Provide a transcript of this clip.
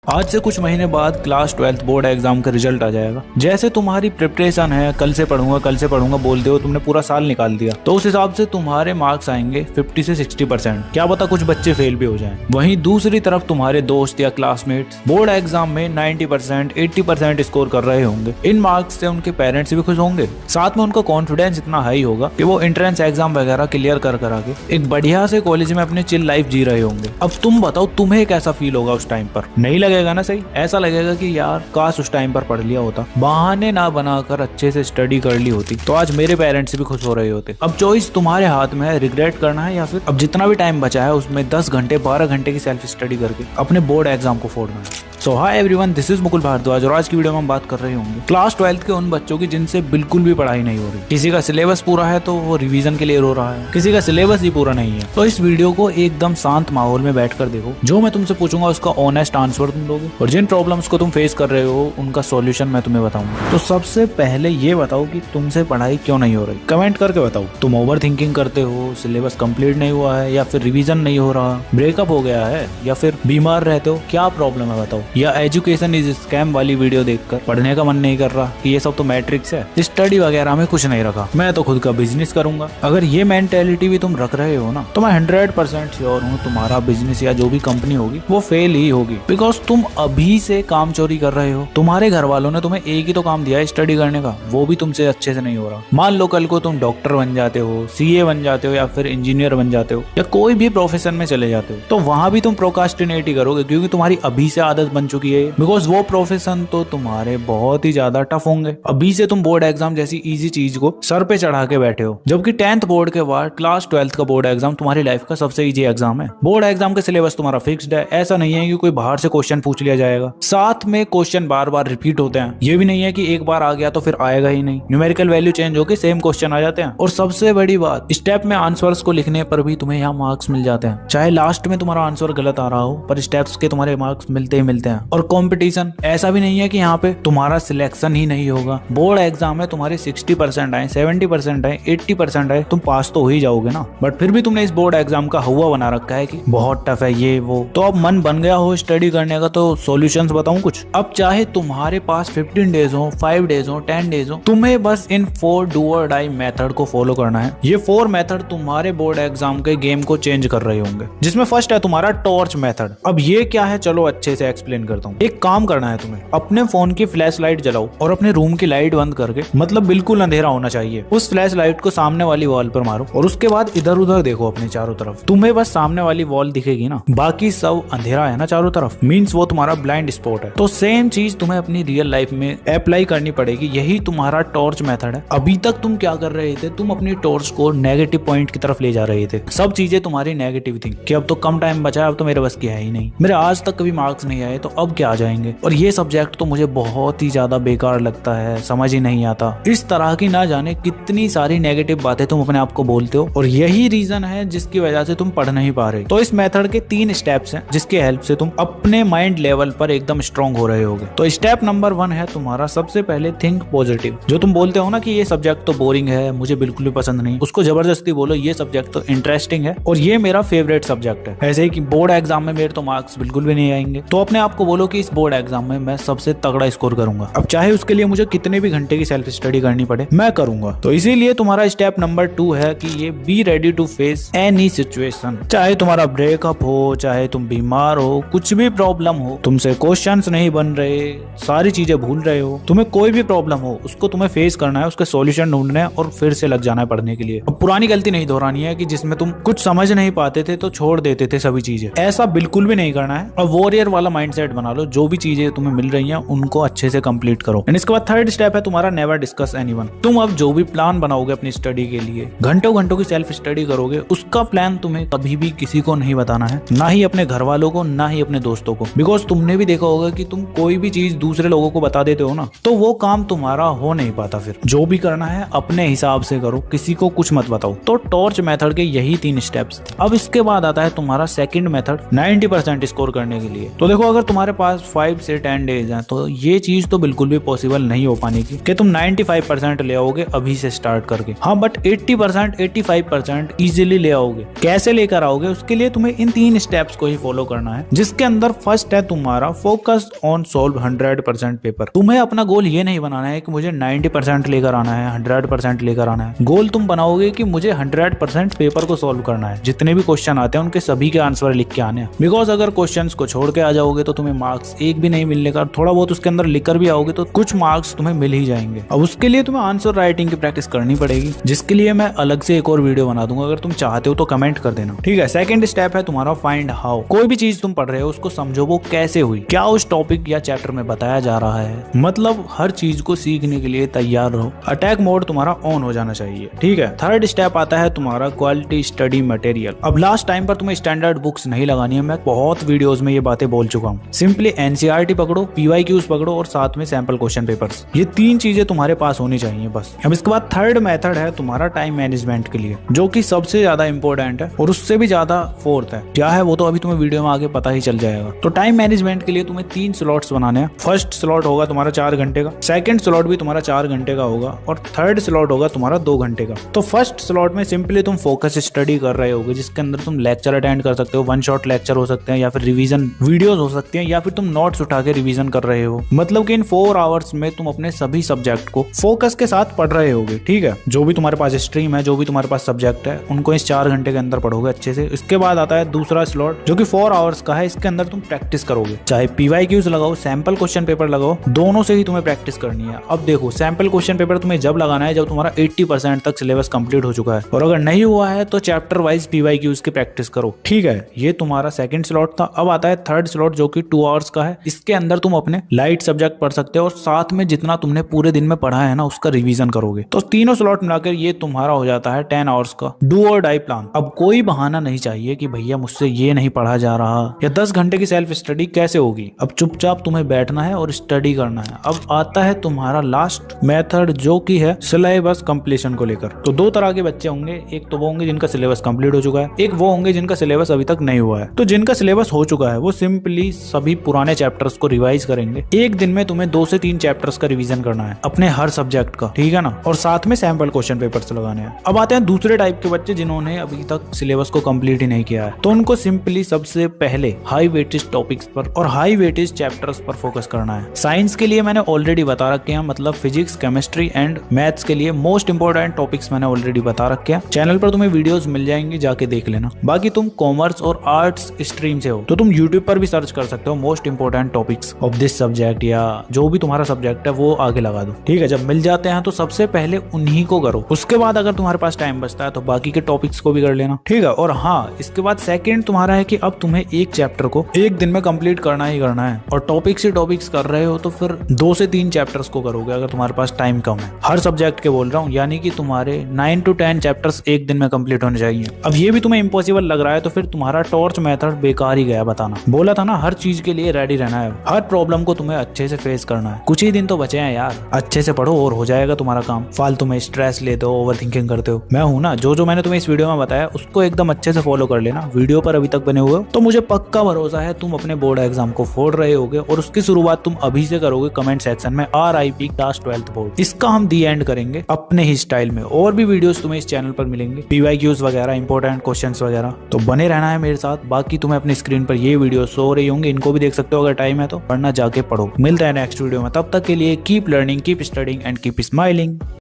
आज से कुछ महीने बाद क्लास 12th बोर्ड एग्जाम का रिजल्ट आ जाएगा। जैसे तुम्हारी प्रिपरेशन है, कल से पढ़ूंगा बोलते हो, तुमने पूरा साल निकाल दिया, तो उस हिसाब से तुम्हारे मार्क्स आएंगे 50 से 60%। क्या पता कुछ बच्चे फेल भी हो जाएं। वहीं दूसरी तरफ तुम्हारे दोस्त या क्लासमेट्स बोर्ड एग्जाम में 90%, 80% स्कोर कर रहे होंगे। इन मार्क्स से उनके पेरेंट्स भी खुश होंगे, साथ में उनका कॉन्फिडेंस इतना हाई होगा कि वो एंट्रेंस एग्जाम वगैरह क्लियर कर आके एक बढ़िया से कॉलेज में अपने चिल लाइफ जी रहे होंगे। अब तुम बताओ तुम्हें कैसा फील होगा उस टाइम पर? नहीं लगेगा ना सही? ऐसा लगेगा कि यार काश उस टाइम पर पढ़ लिया होता, बहाने ना बनाकर अच्छे से स्टडी कर ली होती, तो आज मेरे पेरेंट्स भी खुश हो रहे होते। अब चॉइस तुम्हारे हाथ में है, रिग्रेट करना है या फिर अब जितना भी टाइम बचा है उसमें 10 घंटे 12 घंटे की सेल्फ स्टडी करके अपने बोर्ड एग्जाम को फोड़ना है। So hi everyone, this is Mukul Bhardwaj और आज की वीडियो में हम बात कर रहे होंगे क्लास 12th के उन बच्चों की जिनसे बिल्कुल भी पढ़ाई नहीं हो रही। किसी का सिलेबस पूरा है तो वो रिवीजन के लिए रो रहा है, किसी का सिलेबस ही पूरा नहीं है। तो इस वीडियो को एकदम शांत माहौल में बैठकर देखो। जो मैं तुमसे पूछूंगा उसका ऑनेस्ट आंसर तुम दोगे और जिन प्रॉब्लम्स को तुम फेस कर रहे हो उनका सॉल्यूशन मैं तुम्हें बताऊंगा। तो सबसे पहले ये बताओ कि तुमसे पढ़ाई क्यों नहीं हो रही? कमेंट करके बताओ। तुम ओवर थिंकिंग करते हो, सिलेबस कंप्लीट नहीं हुआ है, या फिर रिवीजन नहीं हो रहा, ब्रेकअप हो गया है, या फिर बीमार रहते हो? क्या प्रॉब्लम है बताओ? या एजुकेशन इस स्कैम वाली वीडियो देखकर पढ़ने का मन नहीं कर रहा कि ये सब तो मैट्रिक्स है, स्टडी वगैरह में कुछ नहीं रखा, मैं तो खुद का बिजनेस करूंगा? अगर ये मेंटेलिटी भी तुम रख रहे हो ना, तो मैं 100% श्योर हूँ तुम्हारा बिजनेस या जो भी कंपनी होगी वो फेल ही होगी। बिकॉज तुम अभी से काम चोरी कर रहे हो। तुम्हारे घर वालों ने तुम्हें एक ही तो काम दिया है स्टडी करने का, वो भी तुमसे अच्छे से नहीं हो रहा। मान लो कल को तुम डॉक्टर बन जाते हो, सीए बन जाते हो, या फिर इंजीनियर बन जाते हो, या कोई भी प्रोफेशन में चले जाते हो, तो वहां भी तुम प्रोकास्टिनेट ही करोगे क्योंकि तुम्हारी अभी से आदत बन चुकी है। बिकॉज वो प्रोफेशन तो तुम्हारे बहुत ही ज्यादा टफ होंगे। अभी से तुम बोर्ड एग्जाम जैसी इजी चीज को सर पे चढ़ा के बैठे हो, जबकि 10th बोर्ड के बाद क्लास 12th का बोर्ड एग्जाम तुम्हारी लाइफ का सबसे इजी एग्जाम है। बोर्ड एग्जाम का सिलेबस तुम्हारा फिक्स्ड है, ऐसा नहीं है कि कोई बाहर से क्वेश्चन पूछ लिया जाएगा। साथ में क्वेश्चन बार बार रिपीट होते हैं, ये भी नहीं है कि एक बार आ गया तो फिर आएगा ही नहीं। न्यूमेरिकल वैल्यू चेंज होकर सेम क्वेश्चन आ जाते हैं। और सबसे बड़ी बात, स्टेप में आंसर्स को लिखने पर भी तुम्हें यहाँ मार्क्स मिल जाते हैं, चाहे लास्ट में तुम्हारा आंसर गलत आ रहा हो, पर स्टेप्स के तुम्हारे मार्क्स मिलते ही मिलते हैं। और कॉम्पिटिशन ऐसा भी नहीं है कि यहाँ पे तुम्हारा सिलेक्शन ही नहीं होगा। बोर्ड एग्जाम में तुम्हारे 60% आए, 70% आए, 80% आए, तुम पास तो हो ही जाओगे ना। बट फिर भी तुमने इस बोर्ड एग्जाम का हुआ बना रखा है कि बहुत टफ है ये वो। तो अब मन बन गया हो स्टडी करने का, तो सॉल्यूशंस बताऊं कुछ? अब चाहे तुम्हारे पास 15 डेज हो, 5 डेज हो, 10 डेज हो, तुम्हें बस इन 4 डू और डाई मेथड को फॉलो करना है। ये 4 मेथड तुम्हारे बोर्ड एग्जाम के गेम को चेंज कर रहे होंगे। जिसमें फर्स्ट है तुम्हारा टॉर्च मेथड। अब ये क्या है, चलो अच्छे से एक्सप्लेन करता हूँ। एक काम करना है तुम्हें, अपने फोन की फ्लैश लाइट जलाओ और अपने रूम की लाइट बंद करके, मतलब बिल्कुल अंधेरा होना चाहिए, उस फ्लैश लाइट को सामने वाली वॉल पर मारो और उसके बाद इधर उधर देखो अपने चारों तरफ। तुम्हें बस सामने वाली वॉल दिखेगी ना, बाकी सब अंधेरा है ना चारों तरफ, मींस वो तुम्हारा ब्लाइंड स्पॉट है। तो सेम चीज तुम्हें अपनी रियल लाइफ में अप्लाई करनी पड़ेगी। यही तुम्हारा टॉर्च मेथड है। अभी तक तुम क्या कर रहे थे? तुम अपनी टॉर्च को नेगेटिव पॉइंट की तरफ ले जा रहे थे। सब चीजें तुम्हारी नेगेटिव थी कि अब तो कम टाइम बचा है, अब तो मेरे बस की है ही नहीं, मेरे आज तक कभी मार्क्स नहीं आए, तो अब क्या आ जाएंगे। और ये सब्जेक्ट तो मुझे बहुत ही ज्यादा बेकार लगता है, समझ ही नहीं आता। इस तरह की ना जाने कितनी सारी नेगेटिव बातें तुम अपने आप को बोलते हो, और यही रीजन है जिसकी वजह से तुम पढ़ नहीं पा रहे। तो इस मेथड के 3 स्टेप्स हैं जिसके हेल्प से तुम अपने माइंड लेवल पर एकदम स्ट्रांग हो रहे होगे। तो स्टेप नंबर 1 है तुम्हारा सबसे पहले थिंक पॉजिटिव। जो तुम बोलते हो ना कि ये सब्जेक्ट तो बोरिंग है, मुझे बिल्कुल भी पसंद नहीं, उसको जबरदस्ती बोलो ये सब्जेक्ट तो इंटरेस्टिंग है और ये मेरा फेवरेट सब्जेक्ट है। ऐसे ही कि बोर्ड एग्जाम में मेरे तो मार्क्स बिल्कुल भी नहीं आएंगे, तो अपने आप को बोलो कि इस बोर्ड एग्जाम में मैं सबसे तगड़ा स्कोर करूंगा। अब चाहे उसके लिए मुझे कितने भी घंटे की सेल्फ स्टडी करनी पड़े, मैं करूंगा। तो इसीलिए तुम्हारा स्टेप नंबर 2 है कि ये be ready to face any situation. चाहे तुम्हारा ब्रेकअप हो, चाहे तुम बीमार हो, कुछ भी प्रॉब्लम हो, तुमसे क्वेश्चंस नहीं बन रहे, सारी चीजें भूल रहे हो, तुम्हें कोई भी प्रॉब्लम हो, उसको तुम्हें फेस करना है, उसके सॉल्यूशन ढूंढना है और फिर से लग जाना है पढ़ने के लिए। अब पुरानी गलती नहीं दोहरानी है कि जिसमें तुम कुछ समझ नहीं पाते थे तो छोड़ देते थे सभी चीजें। ऐसा बिल्कुल भी नहीं करना है। अब वॉरियर वाला माइंडसेट बना लो, जो भी चीजें तुम्हें मिल रही हैं उनको अच्छे से कंप्लीट करो। एंड इसके बाद 3rd स्टेप है तुम्हारा नेवर डिस्कस एनीवन। तुम अब जो भी प्लान बनाओगे अपनी स्टडी के लिए, घंटों घंटों की सेल्फ स्टडी करोगे, उसका प्लान तुम्हें कभी भी किसी को नहीं बताना है, ना ही अपने घर वालों को, ना ही अपने दोस्तों को। बिकॉज तुमने भी देखा होगा कि तुम कोई भी चीज दूसरे लोगों को बता देते हो ना, तो वो काम तुम्हारा हो नहीं पाता। फिर जो भी करना है अपने हिसाब से करो, किसी को कुछ मत बताओ। तो टॉर्च मेथड के यही 3 स्टेप्स। अब इसके बाद आता है तुम्हारा सेकंड मेथड 90% स्कोर करने के लिए। तो देखो, अगर तुम्हारे पास 5 से 10 डेज हैं, तो ये चीज तो बिल्कुल भी पॉसिबल नहीं हो पाने की कि तुम 95% ले आओगे अभी से स्टार्ट करके। हाँ, बट 80% 85% इजीली ले आओगे। कैसे लेकर आओगे, उसके लिए तुम्हें इन 3 स्टेप्स को ही फॉलो करना है, जिसके अंदर फर्स्ट है तुम्हारा फोकस ऑन सॉल्व 100% पेपर। तुम्हें अपना गोल ये नहीं बनाना है कि मुझे 90% लेकर आना है, 100% लेकर आना है। गोल तुम बनाओगे कि मुझे 100% पेपर को सॉल्व करना है। जितने भी क्वेश्चन आते हैं उनके सभी के आंसर लिख के आने हैं। बिकॉज अगर क्वेश्चंस को छोड़ के आ जाओगे तो तुम्हें मार्क्स एक भी नहीं मिलने का, थोड़ा बहुत उसके अंदर लिखकर भी आओगे तो कुछ मार्क्स तुम्हें मिल ही जाएंगे। अब उसके लिए तुम्हें आंसर राइटिंग की प्रैक्टिस करनी पड़ेगी, जिसके लिए मैं अलग से एक और वीडियो बना दूंगा। अगर तुम चाहते हो तो कमेंट कर देना, ठीक है। सेकंड स्टेप है तुम्हारा फाइंड हाउ। कोई भी चीज तुम पढ़ रहे हो उसको समझो वो कैसे हुई, क्या उस टॉपिक या चैप्टर में बताया जा रहा है। मतलब हर चीज को सीखने के लिए तैयार रहो। अटैक मोड तुम्हारा ऑन हो जाना चाहिए, ठीक है। थर्ड स्टेप आता है तुम्हारा क्वालिटी स्टडी मटेरियल। अब लास्ट टाइम पर तुम्हें स्टैंडर्ड बुक्स नहीं लगानी है, मैं बहुत वीडियोस में ये बातें बोल चुका हूँ। सिंपली एनसीईआरटी पकड़ो, पीवाईक्यूज पकड़ो और साथ में सैंपल क्वेश्चन पेपर्स। ये 3 चीजें तुम्हारे पास होनी चाहिए बस। अब इसके बाद थर्ड मेथड है तुम्हारा टाइम मैनेजमेंट के लिए, जो कि सबसे ज्यादा इंपॉर्टेंट है और उससे भी ज्यादा फोर्थ है। क्या है वो तो अभी तुम्हें वीडियो में आगे पता ही चल जाएगा। तो टाइम मैनेजमेंट के लिए तुम्हें 3 स्लॉट्स बनाने हैं। फर्स्ट स्लॉट होगा तुम्हारा 4 घंटे का, सेकंड स्लॉट भी तुम्हारा 4 घंटे का होगा और थर्ड स्लॉट होगा तुम्हारा 2 घंटे का। तो फर्स्ट स्लॉट में सिंपली तुम फोकस स्टडी कर रहे होगे, जिसके अंदर तुम लेक्चर अटेंड कर सकते हो, 1 शॉट लेक्चर हो सकते हैं या फिर रिवीजन वीडियोस हो सकती हैं, या फिर तुम नोट्स उठा के रिवीजन कर रहे हो। मतलब कि इन 4 आवर्स में तुम अपने सभी सब्जेक्ट को फोकस के साथ पढ़ रहे होगे, ठीक है। जो भी तुम्हारे पास स्ट्रीम है, जो भी तुम्हारे पास सब्जेक्ट है, उनको इस 4 घंटे के अंदर पढ़ोगे अच्छे से। इसके बाद आता है दूसरा स्लॉट जो कि 4 आवर्स का है। इसके अंदर तुम प्रैक्टिस करोगे, चाहे पीवाईक्यूज लगाओ, सैंपल क्वेश्चन पेपर लगाओ, दोनों से ही तुम्हें प्रैक्टिस करनी है। अब देखो, सैंपल क्वेश्चन पेपर तुम्हें जब लगाना है जब तुम्हारा 80% तक सिलेबस कंप्लीट हो चुका है, और अगर नहीं हुआ है तो चैप्टर वाइज पीवाईक्यूज की प्रैक्टिस करो, ठीक है। ये तुम्हारा सेकंड स्लॉट था। अब आता है थर्ड स्लॉट जो कि 2 आवर्स का है। इसके अंदर तुम अपने लाइट सब्जेक्ट पढ़ सकते हो और साथ में जितना तुमने पूरे दिन में पढ़ा है ना उसका रिवीजन करोगे। तो तीनों स्लॉट मिलाकर ये तुम्हारा हो जाता है 10 आवर्स का डू और डाई प्लान। अब कोई बहाना नहीं चाहिए कि भैया मुझसे ये नहीं पढ़ा जा रहा, या 10 घंटे की सेल्फ स्टडी कैसे होगी। अब चुपचाप तुम्हें बैठना है और स्टडी करना है। अब आता है तुम्हारा लास्ट मेथड जो कि है सिलेबस कंप्लीशन को लेकर। तो 2 तरह के बच्चे होंगे, एक तो वो होंगे जिनका सिलेबस कंप्लीट हो चुका है, एक वो होंगे जिनका सिलेबस अभी तक नहीं हुआ है। तो जिनका सिलेबस हो चुका है वो सिंपली सभी पुराने चैप्टर्स को रिवाइज करेंगे। एक दिन में तुम्हें 2 से 3 चैप्टर्स का रिवीजन करना है अपने हर सब्जेक्ट का, ठीक है ना, और साथ में सैंपल क्वेश्चन पेपर्स लगाने हैं। अब आते हैं दूसरे टाइप के बच्चे जिन्होंने अभी तक सिलेबस को कंप्लीट ही नहीं किया है। तो उनको सिंपली सबसे पहले हाई वेटेज टॉपिक्स पर और हाई वेटेज चैप्टर्स पर फोकस करना है। साइंस के लिए मैंने ऑलरेडी बता रखे हैं, मतलब फिजिक्स, केमिस्ट्री एंड मैथ्स के लिए मोस्ट इंपोर्टेंट टॉपिक्स मैंने ऑलरेडी बता रखे हैं। चैनल पर तुम्हें वीडियोस मिल जाएंगी, जाके देख लेना। बाकी तुम कॉमर्स और आर्ट्स स्ट्रीम से हो तो तुम यूट्यूब पर भी सर्च कर सकते हो most important topics of this subject, या जो भी तुम्हारा सब्जेक्ट है वो आगे लगा दो, ठीक है। जब मिल जाते हैं तो सबसे पहले उन्हीं को करो। उसके बाद अगर तुम्हारे पास टाइम बचता है तो बाकी के टॉपिक्स को भी कर लेना, ठीक है। और हाँ, इसके बाद सेकंड तुम्हारा है कि अब तुम्हें एक चैप्टर को एक दिन में कंप्लीट करना ही करना है। और टॉपिक्स ही टॉपिक्स कर रहे हो तो फिर 2 से 3 चैप्टर्स को करोगे अगर तुम्हारे पास टाइम कम है। हर सब्जेक्ट के बोल रहा हूँ, यानी कि तुम्हारे 9 to 10 चैप्टर्स एक दिन में कंप्लीट होने चाहिए। अब ये भी तुम्हें इम्पॉसिबल लग रहा है तो फिर तुम्हारा टॉर्च मेथड बेकार ही गया बताना। बोला था ना, हर चीज के लिए रेडी रहना है, हर प्रॉब्लम को तुम्हें अच्छे से फेस करना है। कुछ ही दिन तो बचे हैं यार, अच्छे से पढ़ो और हो जाएगा तुम्हारा काम। फालतू में स्ट्रेस लेते हो, ओवर थिंकिंग करते हो। मैं हूं ना, जो मैंने तुम्हें इस वीडियो में बताया उसको एकदम अच्छे से फॉलो कर लेना। वीडियो पर अभी तक बने हुए हो तो मुझे पक्का भरोसा है तुम अपने बोर्ड एग्जाम को फोड़ रहे होगे, और उसकी शुरुआत तुम अभी से करोगे कमेंट सेक्शन में RIP क्लास 12th बोर्ड। इसका हम दी एंड करेंगे अपने ही स्टाइल में। और भी वीडियोस तुम्हें इस चैनल पर मिलेंगे, पीवाईक्यूज वगैरह, इंपॉर्टेंट क्वेश्चंस वगैरह। तो बने रहना है मेरे साथ। बाकी तुम्हें अपनी स्क्रीन पर ये वीडियो शो हो रही होंगी, इनको भी देख सकते हो अगर टाइम है तो। पढ़ना जाके पढ़ो। मिलता है नेक्स्ट वीडियो में, तब तक के लिए keep learning, keep studying and keep smiling.